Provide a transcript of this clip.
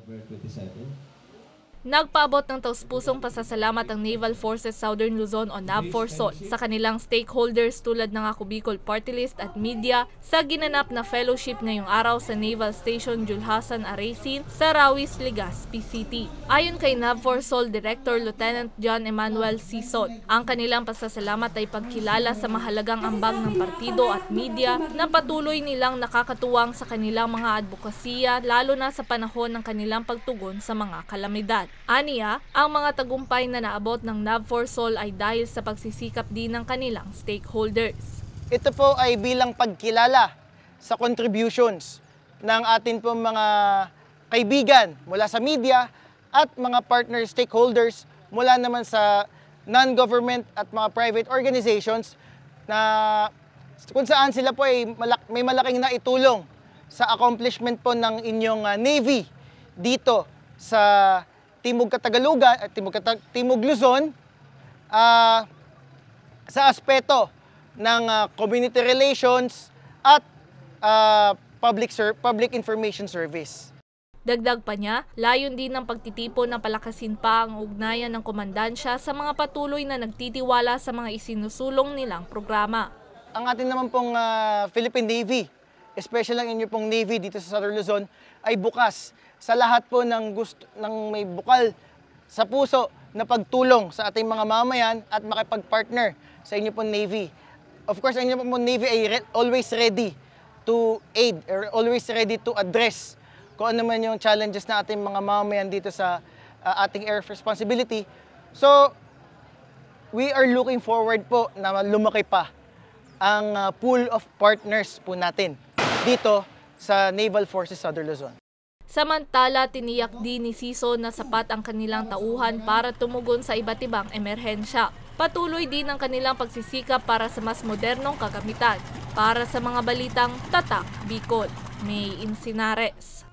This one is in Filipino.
November 27. Nagpaabot ng taus-pusong pasasalamat ang Naval Forces Southern Luzon o NAVFORSOL sa kanilang stakeholders tulad ng Ako Bicol Party List at media sa ginanap na fellowship ngayong araw sa Naval Station Julhasan Aracin sa Rawis, Legazpi City. Ayon kay NAVFORSOL Director Lieutenant John Emmanuel Sison, ang kanilang pasasalamat ay pagkilala sa mahalagang ambag ng partido at media na patuloy nilang nakakatuwang sa kanilang mga advokasya lalo na sa panahon ng kanilang pagtugon sa mga kalamidad. Aniya, ang mga tagumpay na naabot ng NAVFORSOL ay dahil sa pagsisikap din ng kanilang stakeholders. Ito po ay bilang pagkilala sa contributions ng atin po mga kaibigan mula sa media at mga partner stakeholders mula naman sa non-government at mga private organizations na kung saan sila po ay may malaking naitulong sa accomplishment po ng inyong Navy dito sa Timog Katagalugan at Timog Luzon sa aspeto ng community relations at public information service. Dagdag pa niya, layon din ng pagtitipon ng palakasin pa ang ugnayan ng komandansya sa mga patuloy na nagtitiwala sa mga isinusulong nilang programa. Ang atin naman pong Philippine Navy, especially ang inyo pong Navy dito sa Southern Luzon, ay bukas sa lahat po ng may bukal sa puso na pagtulong sa ating mga mamayan at makipag-partner sa inyo pong Navy. Of course, ang inyo pong Navy ay always ready to aid or always ready to address kung ano man yung challenges na ating mga mamayan dito sa ating air responsibility. So, we are looking forward po na lumaki pa ang pool of partners po natin dito sa Naval Forces Southern Luzon. Samantala, tiniyak din ni Sison na sapat ang kanilang tauhan para tumugon sa iba't ibang emerhensya. Patuloy din ang kanilang pagsisikap para sa mas modernong kagamitan. Para sa mga balitang Tatak Bicol, May Insinares.